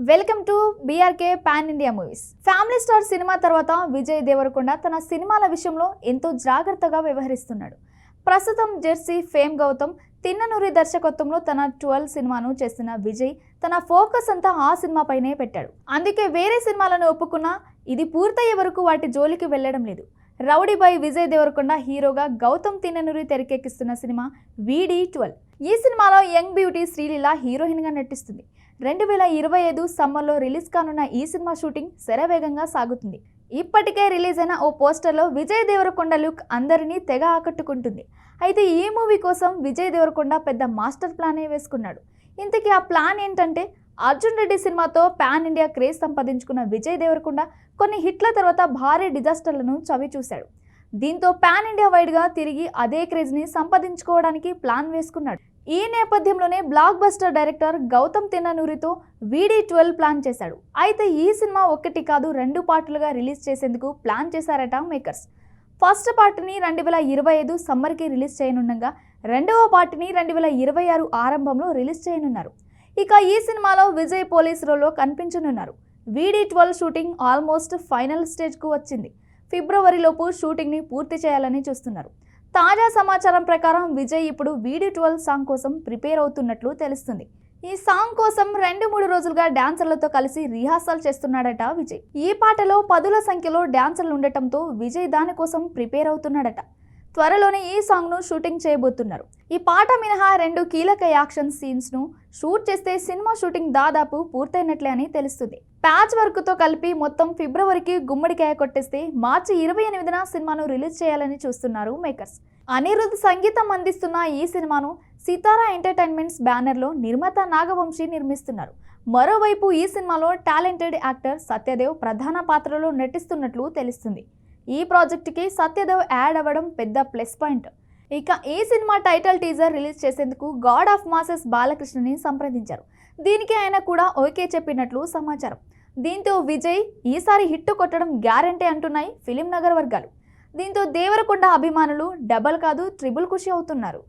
Welcome to BRK pan India movies. Family star cinema తర్వాత విజయ్ దేవరకొండ తన సినిమాల విషయంలో ఎంతో జాగ్రత్తగా వ్యవహరిస్తున్నాడు. ప్రస్తుతం జెర్సీ ఫేమ్ గౌతమ్ తిన్ననూరి దర్శకత్వంలో తన 12 సినిమాను చేస్తున్న విజయ్ తన ఫోకస్ అంతా ఆ సినిమాపైనే పెట్టాడు. అందుకే వేరే సినిమాలను ఒప్పుకున్నా ఇది పూర్తయ్యే వరకు వాటి జోలికి వెళ్లడం లేదు. రౌడీ బాయ్ విజయ్ దేవరకొండ హీరోగా గౌతమ్ తిన్ననూరి తెరకెక్కిస్తున్న సినిమా VD12. ఈ సినిమాలో యంగ్ బ్యూటీ శ్రీలీల హీరోయిన్గా నటిస్తుంది. 2025 సమ్మర్లో రిలీజ్ కానున్న ఈ సినిమా షూటింగ్ శరవేగంగా సాగుతుంది. ఇప్పటికే రిలీజ్ అయిన ఓ పోస్టర్లో విజయ్ దేవరకొండ లుక్ అందరినీ తెగ ఆకట్టుకుంటుంది. అయితే ఈ మూవీ కోసం విజయ్ దేవరకొండ పెద్ద మాస్టర్ ప్లానే వేసుకున్నాడు. ఇంతకీ ఆ ప్లాన్ ఏంటంటే, అర్జున్ రెడ్డి సినిమాతో పాన్ ఇండియా క్రేజ్ సంపాదించుకున్న విజయ్ దేవరకొండ కొన్ని హిట్ల తర్వాత భారీ డిజాస్టర్లను చవి చూశాడు. దీంతో పాన్ ఇండియా వైడ్గా తిరిగి అదే క్రేజ్ని సంపాదించుకోవడానికి ప్లాన్ వేసుకున్నాడు. ఈ నేపథ్యంలోనే బ్లాక్ బస్టర్ డైరెక్టర్ గౌతమ్ తిన్ననూరితో VD12 ప్లాన్ చేశాడు. అయితే ఈ సినిమా ఒకటి కాదు 2 పార్టులుగా రిలీజ్ చేసేందుకు ప్లాన్ చేశారట మేకర్స్. ఫస్ట్ పార్ట్ని 2025 సమ్మర్కి రిలీజ్ చేయనుండగా రెండవ పార్ట్ని 2026 ఆరంభంలో రిలీజ్ చేయనున్నారు. ఇక ఈ సినిమాలో విజయ్ పోలీస్ రోల్లో కనిపించనున్నారు. VD12 షూటింగ్ ఆల్మోస్ట్ ఫైనల్ స్టేజ్కు వచ్చింది. ఫిబ్రవరిలోపు షూటింగ్ని పూర్తి చేయాలని చూస్తున్నారు. తాజా సమాచారం ప్రకారం విజయ్ ఇప్పుడు VD12 సాంగ్ కోసం ప్రిపేర్ అవుతున్నట్లు తెలుస్తుంది. ఈ సాంగ్ కోసం 2-3 రోజులుగా డాన్సర్లతో కలిసి రిహార్సల్ చేస్తున్నాడట విజయ్. ఈ పాటలో పదుల సంఖ్యలో డాన్సర్లు ఉండటంతో విజయ్ దానికోసం ప్రిపేర్ అవుతున్నాడట. త్వరలోనే ఈ సాంగ్ను షూటింగ్ చేయబోతున్నారు. ఈ పాట మినహా 2 కీలక యాక్షన్ సీన్స్ను షూట్ చేస్తే సినిమా షూటింగ్ దాదాపు పూర్తయినట్లే అని తెలుస్తుంది. ప్యాచ్ వర్క్తో కలిపి మొత్తం ఫిబ్రవరికి గుమ్మడికాయ కొట్టేస్తే మార్చి 28న సినిమాను రిలీజ్ చేయాలని చూస్తున్నారు మేకర్స్. అనిరుద్ సంగీతం అందిస్తున్న ఈ సినిమాను సితారా ఎంటర్టైన్మెంట్స్ బ్యానర్లో నిర్మాత నాగవంశీ నిర్మిస్తున్నారు. మరోవైపు ఈ సినిమాలో టాలెంటెడ్ యాక్టర్ సత్యదేవ్ ప్రధాన పాత్రలో నటిస్తున్నట్లు తెలుస్తుంది. ఈ ప్రాజెక్టుకి సత్యదేవ్ యాడ్ అవ్వడం పెద్ద ప్లస్ పాయింట్. ఇక ఈ సినిమా టైటిల్ టీజర్ రిలీజ్ చేసేందుకు గాడ్ ఆఫ్ మాసెస్ బాలకృష్ణని సంప్రదించారు. దీనికి ఆయన కూడా ఓకే చెప్పినట్లు సమాచారం. దీంతో విజయ్ ఈసారి హిట్ కొట్టడం గ్యారంటీ అంటున్నాయి ఫిలిం నగర్ వర్గాలు. దీంతో దేవరకొండ అభిమానులు డబల్ కాదు ట్రిపుల్ ఖుషి అవుతున్నారు.